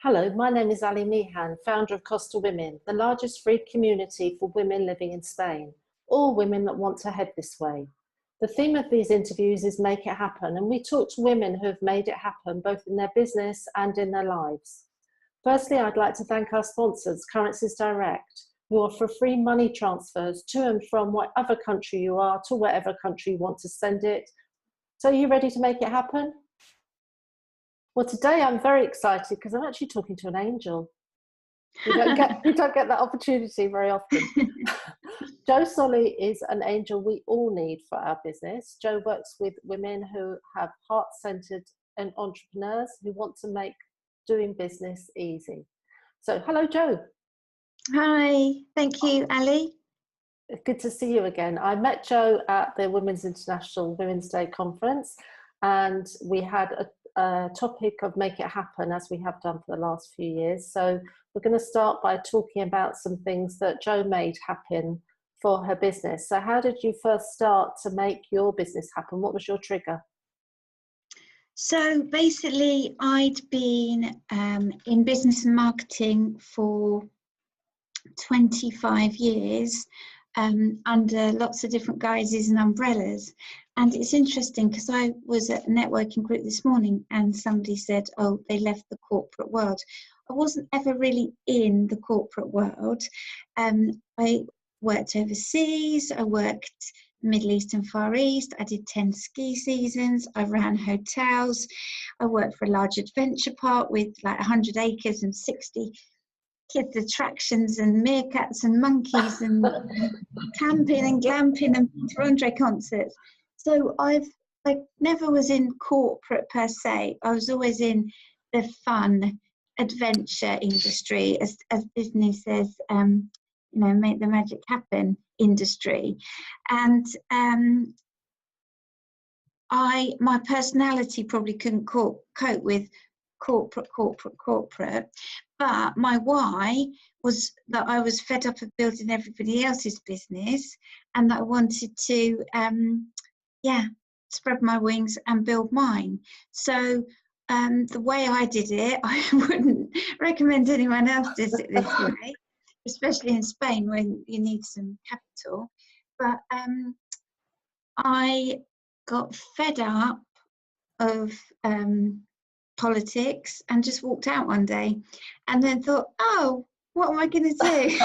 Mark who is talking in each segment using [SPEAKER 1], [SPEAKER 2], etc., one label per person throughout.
[SPEAKER 1] Hello, my name is Meehan, founder of Costa Women, the largest free community for women living in Spain, all women that want to head this way. The theme of these interviews is Make It Happen, and we talk to women who have made it happen both in their business and in their lives. Firstly, I'd like to thank our sponsors, Currencies Direct, who offer free money transfers to and from whatever country you are to whatever country you want to send it. So are you ready to make it happen? Well, today I'm very excited because I'm actually talking to an angel. You don't get that opportunity very often. Jo Soley is an angel we all need for our business. Jo works with women who have heart-centered and entrepreneurs who want to make doing business easy. So, hello, Jo.
[SPEAKER 2] Hi, thank you, Ali.
[SPEAKER 1] Good to see you again. I met Jo at the Women's International Women's Day conference, and we had a topic of Make It Happen, as we have done for the last few years. So we're going to start by talking about some things that Jo made happen for her business. So how did you first start to make your business happen? What was your trigger?
[SPEAKER 2] So basically, I'd been in business and marketing for 25 years under lots of different guises and umbrellas. And it's interesting because I was at a networking group this morning and somebody said, oh, they left the corporate world. I wasn't ever really in the corporate world. I worked overseas, I worked Middle East and Far East, I did 10 ski seasons, I ran hotels, I worked for a large adventure park with like 100 acres and 60 kids attractions and meerkats and monkeys and camping and glamping and Peter Andre concerts. So I never was in corporate per se. I was always in the fun adventure industry, as Disney says, make the magic happen industry. And my personality probably couldn't cope with corporate. But my why was that I was fed up of building everybody else's business and that I wanted to, spread my wings and build mine. So the way I did it, I wouldn't recommend anyone else does it this way, especially in Spain when you need some capital. But I got fed up of politics and just walked out one day and then thought, oh, what am I going to do?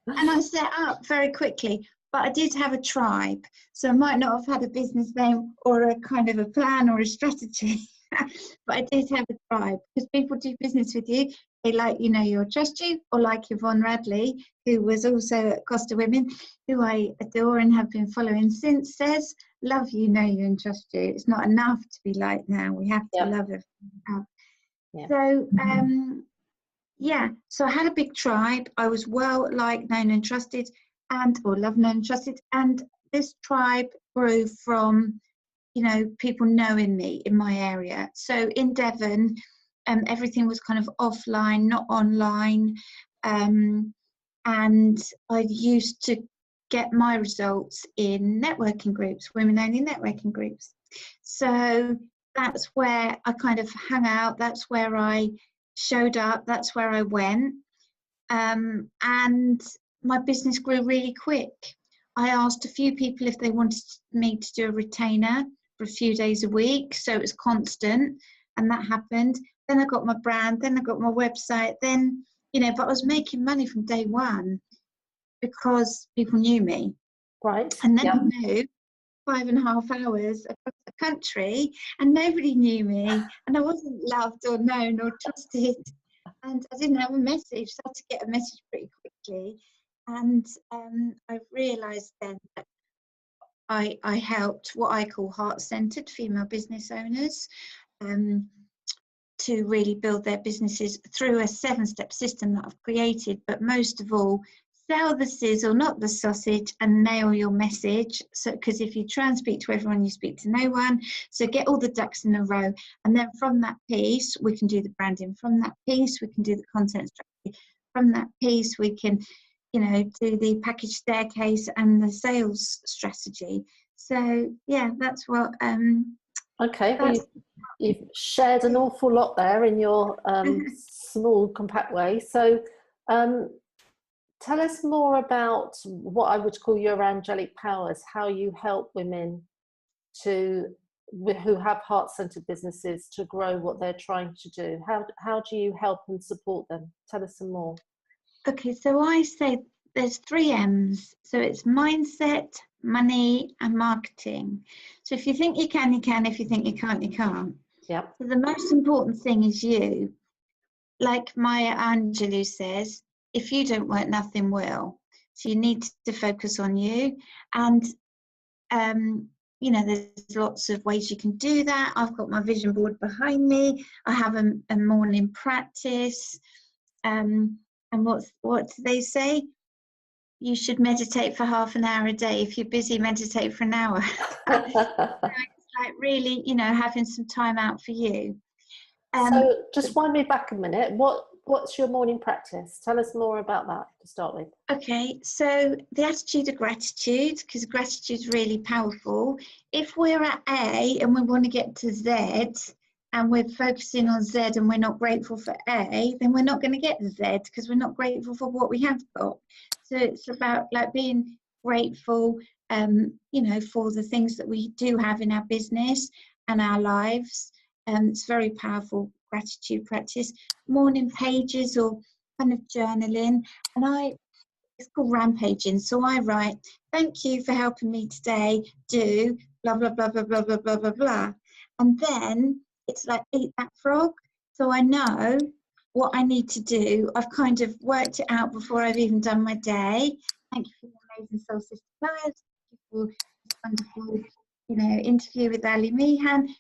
[SPEAKER 2] And I set up very quickly, but I did have a tribe, so I might not have had a business name or a kind of a plan or a strategy, but I did have a tribe because people do business with you. They like you know you or trust you, or like Yvonne Radley, who was also at Costa Women, who I adore and have been following since, says, love you, know you and trust you. It's not enough to be like now. We have to love everything. So, so I had a big tribe. I was well liked, known and trusted, or loved, known and trusted. And this tribe grew from, people knowing me in my area. So in Devon, everything was kind of offline, not online. And I used to get my results in networking groups, women-only networking groups. So that's where I kind of hung out. That's where I showed up. That's where I went. And my business grew really quick. I asked a few people if they wanted me to do a retainer for a few days a week. So it was constant, and that happened. Then I got my brand, then I got my website, then, but I was making money from day one because people knew me.
[SPEAKER 1] Right.
[SPEAKER 2] And then I moved 5.5 hours across the country and nobody knew me and I wasn't loved or known or trusted and I didn't have a message, so I had to get a message pretty quickly. And I realised then that I helped what I call heart-centred female business owners to really build their businesses through a 7-step system that I've created, but most of all, sell the sizzle, not the sausage, and nail your message. So, because if you try and speak to everyone, you speak to no one. So get all the ducks in a row. And then from that piece, we can do the branding. From that piece, we can do the content strategy. From that piece, we can, do the package staircase and the sales strategy. So yeah, that's what.
[SPEAKER 1] Okay, you've shared an awful lot there in your small, compact way. So tell us more about what I would call your angelic powers, how you help women who have heart-centered businesses to grow what they're trying to do. How do you help and support them? Tell us some more.
[SPEAKER 2] Okay, so I say there's 3 M's. So it's mindset, money, and marketing. So if you think you can, you can. If you think you can't, you can't.
[SPEAKER 1] Yeah.
[SPEAKER 2] So the most important thing is you. Like Maya Angelou says, if you don't work, nothing will. So you need to focus on you. And you know, there's lots of ways you can do that. I've got my vision board behind me. I have a morning practice. And what do they say? You should meditate for half an hour a day. If you're busy, meditate for an hour. So it's like really, you know, having some time out for you.
[SPEAKER 1] So just wind me back a minute. What's your morning practice? Tell us more about that to start with.
[SPEAKER 2] Okay, so the attitude of gratitude, because gratitude is really powerful. If we're at A and we want to get to Z, and we're focusing on Z and we're not grateful for A, then we're not going to get to Z because we're not grateful for what we have got. So it's about like being grateful, you know, for the things that we do have in our business and our lives. It's very powerful gratitude practice. Morning pages or kind of journaling, and it's called rampaging. So I write, thank you for helping me today do blah blah blah blah blah blah blah blah blah, and then it's like eat that frog. So I know what I need to do. I've kind of worked it out before I've even done my day. Thank you for the amazing Soul Sister Flowers. Thank you for this wonderful, you know, interview with Meehan.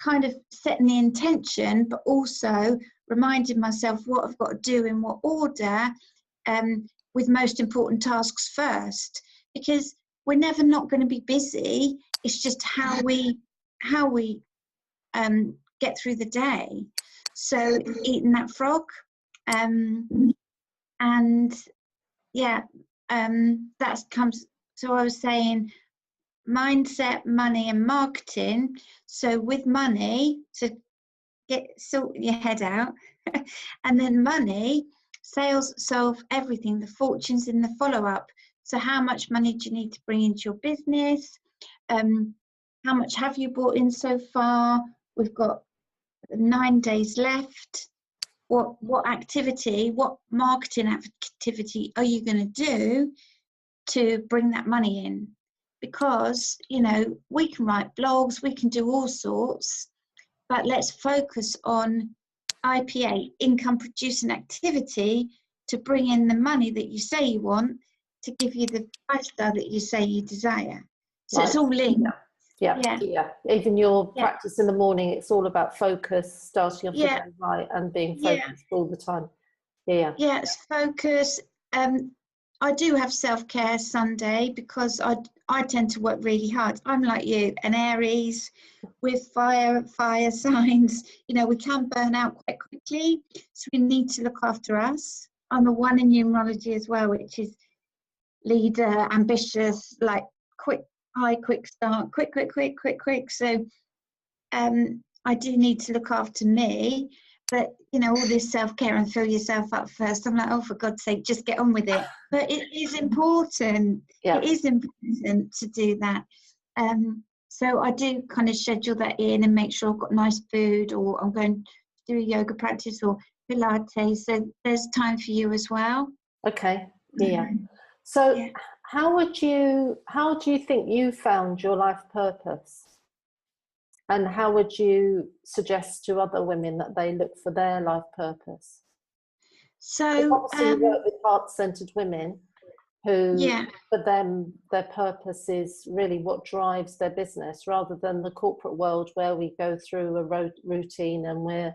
[SPEAKER 2] Kind of setting the intention, but also reminding myself what I've got to do in what order, with most important tasks first, because we're never not going to be busy. It's just how we get through the day. So eating that frog, and yeah, that comes. So I was saying mindset, money, and marketing. So with money, to sort your head out, and then money, sales solve everything. The fortunes in the follow-up. So how much money do you need to bring into your business? How much have you brought in so far? We've got 9 days left. What activity, what marketing activity are you going to do to bring that money in? Because, you know, we can write blogs, we can do all sorts, but let's focus on IPA, income producing activity, to bring in the money that you say you want, to give you the lifestyle that you say you desire. So it's all linked.
[SPEAKER 1] Yeah. Even your practice in the morning, it's all about focus, starting off the day right and being focused all the time. Yeah, it's
[SPEAKER 2] focus. I do have self-care Sunday because I tend to work really hard. I'm like you, an Aries with fire signs. You know, we can burn out quite quickly, so we need to look after us. I'm a 1 in numerology as well, which is leader, ambitious, like quick start, quick. So I do need to look after me. But, you know, all this self-care and fill yourself up first. I'm like, oh, for God's sake, just get on with it. But it is important. Yeah. It is important to do that. So I do kind of schedule that in and make sure I've got nice food, or I'm going to do a yoga practice or Pilates. So there's time for you as well.
[SPEAKER 1] Okay. Yeah. So how do you think you found your life purpose? And how would you suggest to other women that they look for their life purpose?
[SPEAKER 2] So
[SPEAKER 1] obviously you work with heart-centered women who, for them, their purpose is really what drives their business, rather than the corporate world where we go through a routine and we're,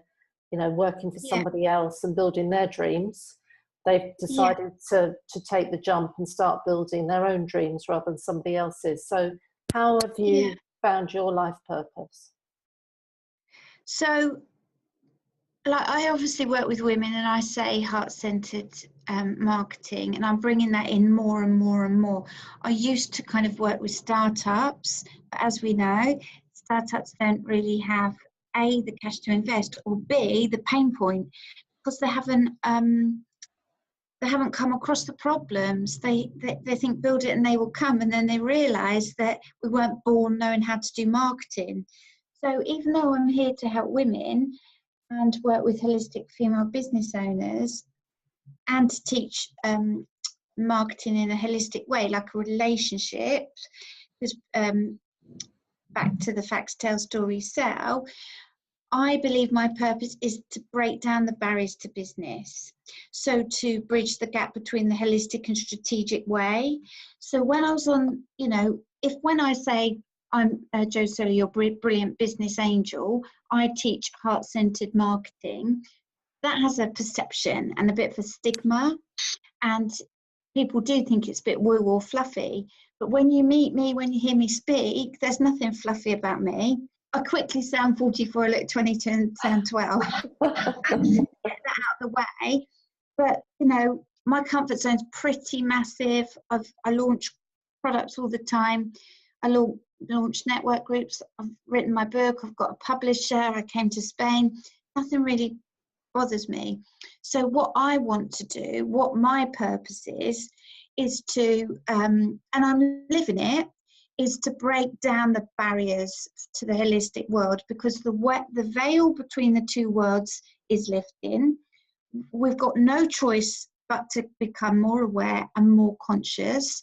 [SPEAKER 1] you know, working for somebody else and building their dreams. They've decided to take the jump and start building their own dreams rather than somebody else's. So how have you found your life purpose?
[SPEAKER 2] So, like, I obviously work with women, and I say heart-centered marketing, and I'm bringing that in more and more and more. I used to kind of work with startups, but as we know, startups don't really have A, the cash to invest, or B, the pain point, because they haven't come across the problems. They think build it and they will come, and then they realise that we weren't born knowing how to do marketing. So even though I'm here to help women and work with holistic female business owners and to teach marketing in a holistic way, like a relationship, because back to the facts, tell, stories, sell, I believe my purpose is to break down the barriers to business. So to bridge the gap between the holistic and strategic way. So when I was on, when I say I'm Jo Soley, your brilliant business angel, I teach heart-centered marketing. That has a perception and a bit of a stigma. And people do think it's a bit woo or fluffy. But when you meet me, when you hear me speak, there's nothing fluffy about me. I quickly sound 44, I look 22 and sound 12. Get that out of the way. But, my comfort zone's pretty massive. I launch products all the time. I launch network groups. I've written my book. I've got a publisher. I came to Spain. Nothing really bothers me. So what I want to do, what my purpose is to, and I'm living it, is to break down the barriers to the holistic world, because the veil between the two worlds is lifting. We've got no choice but to become more aware and more conscious.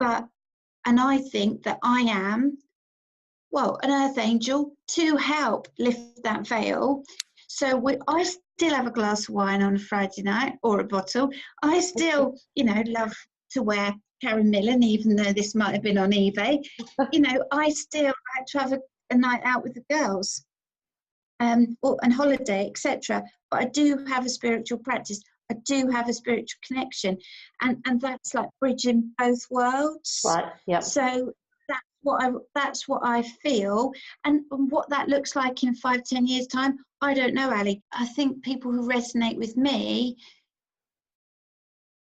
[SPEAKER 2] And I think that I am, an earth angel to help lift that veil. So I still have a glass of wine on a Friday night, or a bottle. I still, love to wear Karen Millen, even though this might have been on eBay. I still like to have a night out with the girls, and holiday, etc. But I do have a spiritual practice. I do have a spiritual connection, and that's like bridging both worlds.
[SPEAKER 1] Right. Yeah.
[SPEAKER 2] So that's what I feel, and what that looks like in 5-10 years' time, I don't know, Ali. I think people who resonate with me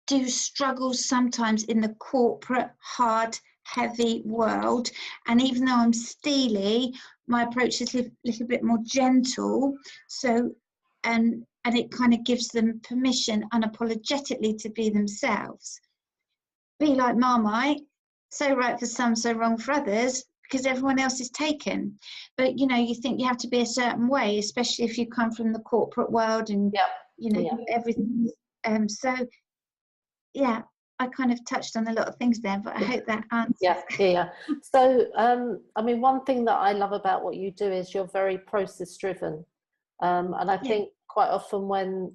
[SPEAKER 2] do struggle sometimes in the corporate, hard, heavy world. And even though I'm steely, my approach is a little bit more gentle. So, and it kind of gives them permission unapologetically to be themselves. Be like Marmite, so right for some, so wrong for others, because everyone else is taken. But, you think you have to be a certain way, especially if you come from the corporate world and, everything. So, yeah, I kind of touched on a lot of things there, but I hope that answers.
[SPEAKER 1] Yeah. So, one thing that I love about what you do is you're very process driven. And I think quite often when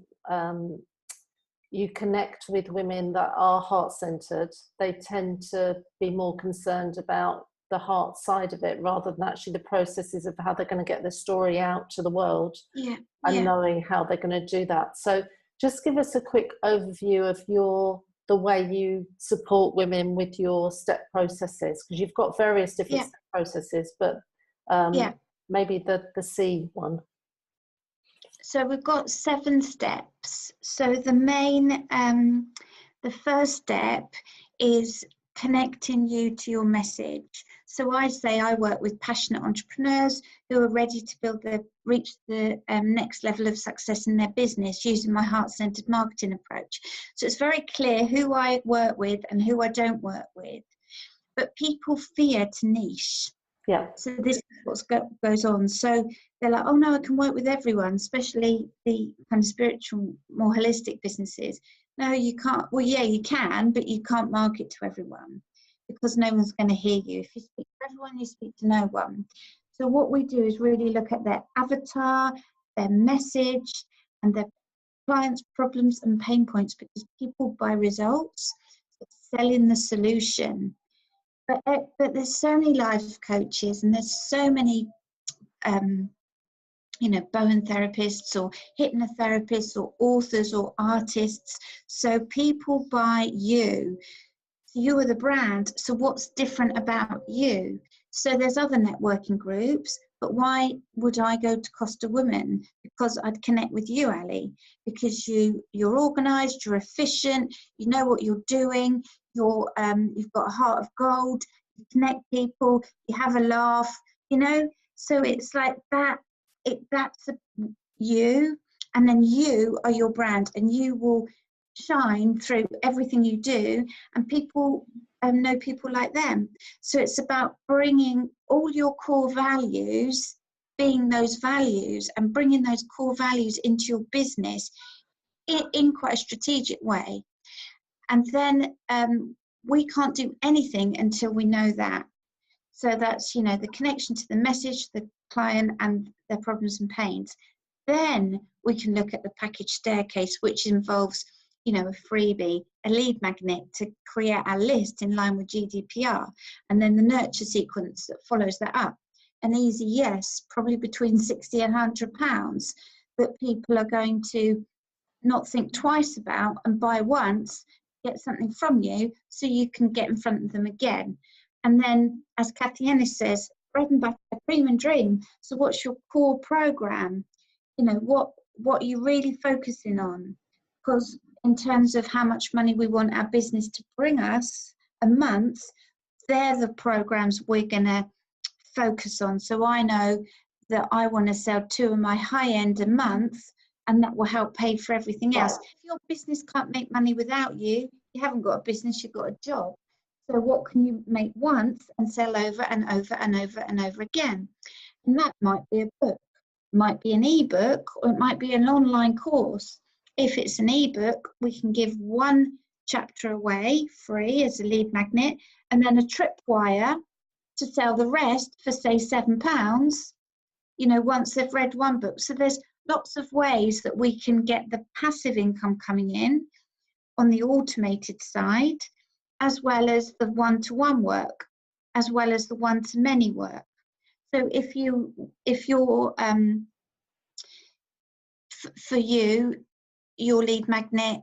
[SPEAKER 1] you connect with women that are heart-centered, they tend to be more concerned about the heart side of it rather than actually the processes of how they're going to get their story out to the world and knowing how they're going to do that. So just give us a quick overview of the way you support women with your step processes, because you've got various different step processes, but maybe the C one.
[SPEAKER 2] So we've got 7 steps. So the main, the first step is connecting you to your message. So I say I work with passionate entrepreneurs who are ready to reach the next level of success in their business using my heart-centered marketing approach. So it's very clear who I work with and who I don't work with. But people fear to niche.
[SPEAKER 1] Yeah.
[SPEAKER 2] So this is what goes on. So they're like, oh no, I can work with everyone, especially the kind of spiritual, more holistic businesses. No, you can't. Well, yeah, you can, but you can't market to everyone because no one's going to hear you. If you speak to everyone, you speak to no one. So what we do is really look at their avatar, their message, and their clients' problems and pain points, because people buy results, selling the solution. But there's so many life coaches, and there's so many, Bowen therapists or hypnotherapists or authors or artists. So people buy you. You are the brand. So what's different about you? So there's other networking groups, but why would I go to Costa Women? Because I'd connect with you, Ali, because you're organised, you're efficient, you know what you're doing. You've got a heart of gold, you connect people, you have a laugh, So it's like that that's you, and then you are your brand, and you will shine through everything you do, and people know people like them. So it's about bringing all your core values, being those values, and bringing those core values into your business in quite a strategic way. And then we can't do anything until we know that. So that's, you know, the connection to the message, the client, and their problems and pains. Then we can look at the package staircase, which involves, you know, a freebie, a lead magnet to create our list in line with GDPR, and then the nurture sequence that follows that up. An easy yes, probably between 60 and £100, that people are going to not think twice about and buy once, get something from you, so you can get in front of them again. And then, as Kathy Ennis says, bread and butter, dream and dream. So what's your core program? You know, what are you really focusing on? Because in terms of how much money we want our business to bring us a month, they're the programs we're going to focus on. So I know that I want to sell 2 of my high end a month, and that will help pay for everything else. If your business can't make money without you, you haven't got a business, you've got a job. So what can you make once and sell over and over and over and over again? And that might be a book, might be an ebook, or it might be an online course. If it's an ebook, we can give 1 chapter away free as a lead magnet, and then a tripwire to sell the rest for, say, £7, you know, once they've read 1 book. So there's lots of ways that we can get the passive income coming in on the automated side, as well as the one-to-one work, as well as the one-to-many work. So if you're for you, your lead magnet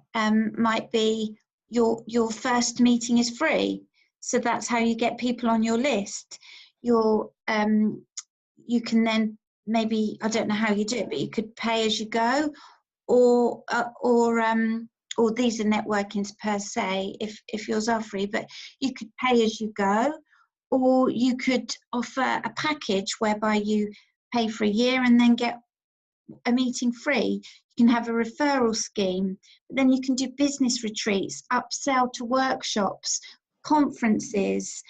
[SPEAKER 2] might be your first meeting is free. So that's how you get people on your list. You can then, maybe, I don't know how you do it, but you could pay as you go, or these are networkings per se, if yours are free, but you could pay as you go, or you could offer a package whereby you pay for a year and then get a meeting free. You can have a referral scheme, but then you can do business retreats, upsell to workshops, conferences,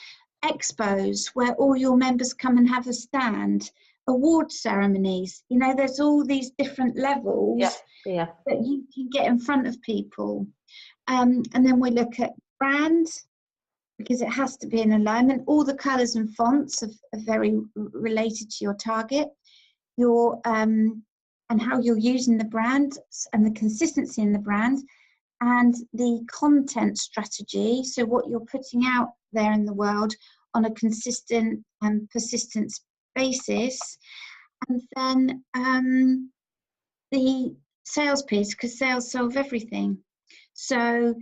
[SPEAKER 2] expos where all your members come and have a stand, award ceremonies. You know, there's all these different levels that you can get in front of people. And then we look at brand, because it has to be in alignment. All the colours and fonts are very related to your target, and how you're using the brand and the consistency in the brand, and the content strategy. So what you're putting out there in the world on a consistent and persistent basis. And then the sales piece, because sales solve everything. So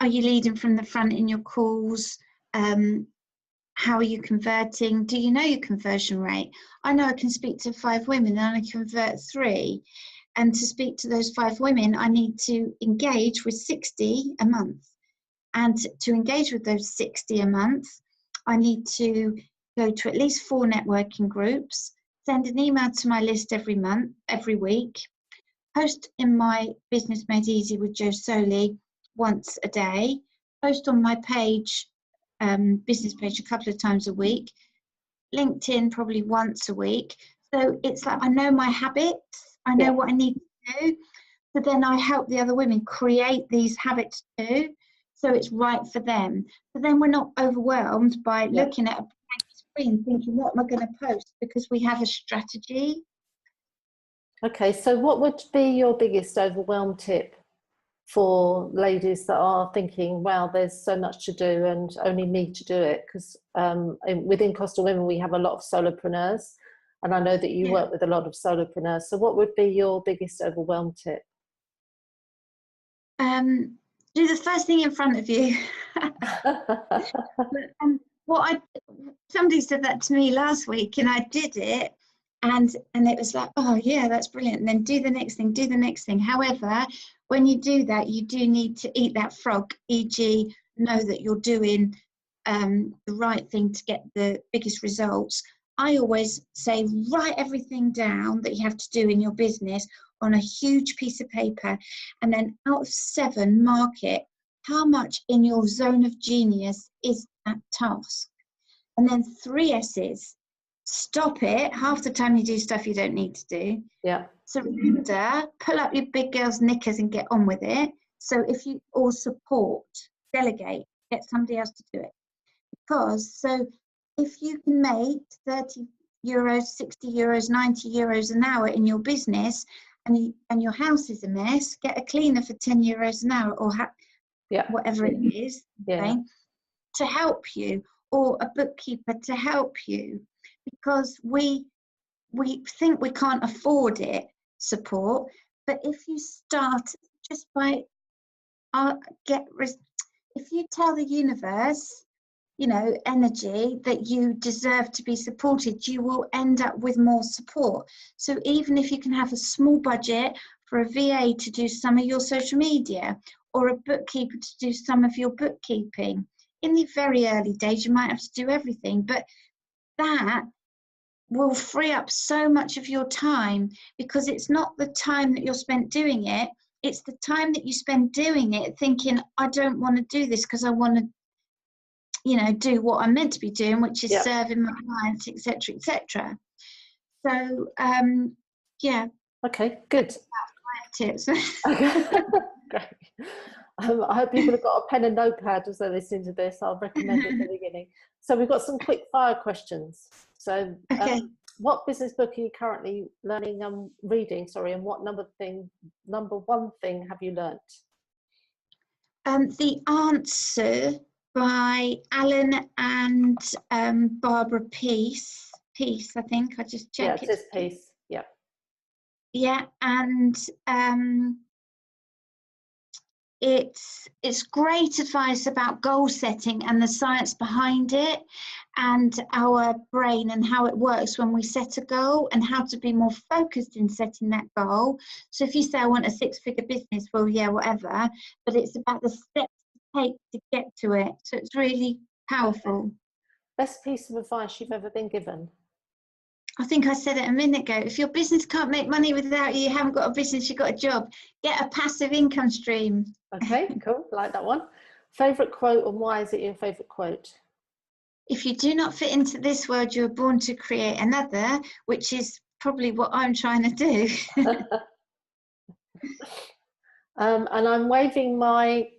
[SPEAKER 2] are you leading from the front in your calls? How are you converting? Do you know your conversion rate? I know I can speak to 5 women and I convert 3. And to speak to those 5 women, I need to engage with 60 a month. And to engage with those 60 a month, I need to go to at least 4 networking groups, send an email to my list every week, post in my Business Made Easy with Jo Soley once a day, post on my page, business page, a couple of times a week, LinkedIn probably once a week. So it's like I know my habits, I know what I need to do. So then I help the other women create these habits too, so it's right for them. So then we're not overwhelmed by looking at a blank screen thinking, what am I going to post? Because we have a strategy.
[SPEAKER 1] Okay, so what would be your biggest overwhelm tip for ladies that are thinking, wow, there's so much to do and only me to do it? Because within Costa Women, we have a lot of solopreneurs, and I know that you work with a lot of solopreneurs. So what would be your biggest overwhelm tip?
[SPEAKER 2] Do the first thing in front of you. Somebody said that to me last week, and I did it, and it was like, oh yeah, that's brilliant. And then do the next thing, do the next thing. However, when you do that, you do need to eat that frog, e.g. know that you're doing the right thing to get the biggest results. I always say, write everything down that you have to do in your business on a huge piece of paper, and then out of 7, mark it. How much in your zone of genius is that task? And then 3 S's. Stop it. Half the time you do stuff you don't need to do.
[SPEAKER 1] Yeah.
[SPEAKER 2] Surrender. Pull up your big girl's knickers and get on with it. So if you, or support, delegate, get somebody else to do it. Because, so if you can make 30 euros, 60 euros, 90 euros an hour in your business, and your house is a mess, get a cleaner for 10 euros an hour, or whatever it is, okay, to help you, or a bookkeeper to help you, because we think we can't afford it, support. But if you start just by if you tell the universe, you know, energy, that you deserve to be supported, you will end up with more support. So even if you can have a small budget for a VA to do some of your social media, or a bookkeeper to do some of your bookkeeping, in the very early days you might have to do everything, but that will free up so much of your time, because it's not the time that you're spent doing it, it's the time that you spend doing it thinking, I don't want to do this because I want to, you know, do what I'm meant to be doing, which is serving my clients, etc., etc. So yeah.
[SPEAKER 1] Okay, good.
[SPEAKER 2] Tips.
[SPEAKER 1] Okay. Great. I hope people have got a pen and notepad as they're listening to this. I'll recommend it at the beginning. So we've got some quick fire questions. So what business book are you currently learning and reading, and what number one thing have you learnt?
[SPEAKER 2] The Answer by ALLAN and Barbara PEASE. PEASE, I think. I just checked.
[SPEAKER 1] Yeah, it says PEASE. Yeah.
[SPEAKER 2] Yeah, and it's great advice about goal setting and the science behind it, and our brain and how it works when we set a goal, and how to be more focused in setting that goal. So if you say I want a 6-figure business, well, yeah, whatever, but it's about the steps to take to get to it. So it's really powerful.
[SPEAKER 1] Best piece of advice you've ever been given?
[SPEAKER 2] I think I said it a minute ago. If your business can't make money without you, you haven't got a business, you've got a job. Get a passive income stream.
[SPEAKER 1] Okay, cool. Like that one. Favourite quote, and why is it your favourite quote?
[SPEAKER 2] If you do not fit into this world, you are born to create another, which is probably what I'm trying to do.
[SPEAKER 1] And I'm waving my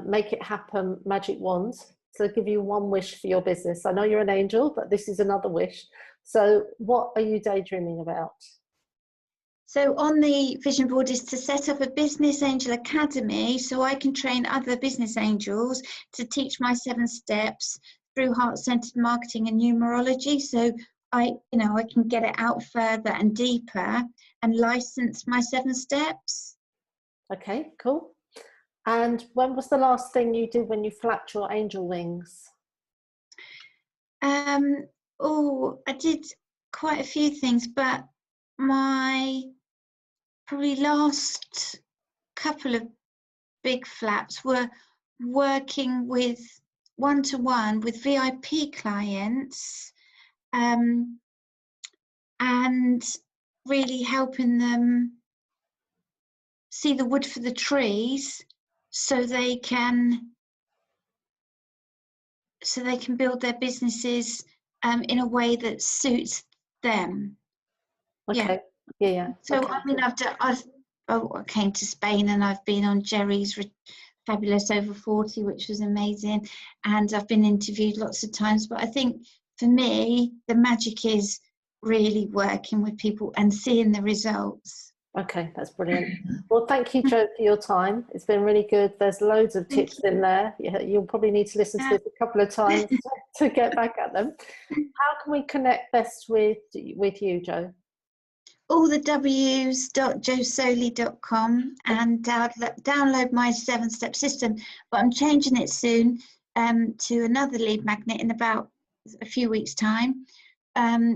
[SPEAKER 1] make it happen magic wand to give you one wish for your business. I know you're an angel, but this is another wish. So what are you daydreaming about?
[SPEAKER 2] So on the vision board is to set up a business angel academy, so I can train other business angels to teach my 7 steps through heart-centered marketing and numerology. So I can get it out further and deeper and license my 7 steps. Okay,
[SPEAKER 1] cool. And when was the last thing you did when you flapped your angel wings?
[SPEAKER 2] I did quite a few things, but my probably last couple of big flaps were working with one-to-one with VIP clients, and really helping them see the wood for the trees, so they can build their businesses in a way that suits them.
[SPEAKER 1] Okay. Yeah.
[SPEAKER 2] So
[SPEAKER 1] okay.
[SPEAKER 2] I mean, I came to Spain, and I've been on Jerry's Fabulous Over 40, which was amazing, and I've been interviewed lots of times. But I think for me, the magic is really working with people and seeing the results.
[SPEAKER 1] Okay, that's brilliant. Well, thank you, Jo, for your time. It's been really good. There's loads of tips in there. You'll probably need to listen to this a couple of times to get back at them. How can we connect best with you, Jo?
[SPEAKER 2] All the w's.josoley.com, and download my 7-step system. But I'm changing it soon to another lead magnet in about a few weeks' time,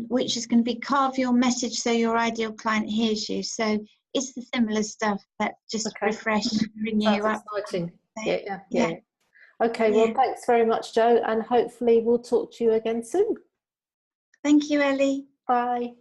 [SPEAKER 2] which is going to be carve your message so your ideal client hears you. So it's the similar stuff, but just refresh, renew up.
[SPEAKER 1] Exciting. Yeah. Okay, well, thanks very much, Jo, and hopefully we'll talk to you again soon.
[SPEAKER 2] Thank you, Ellie.
[SPEAKER 1] Bye.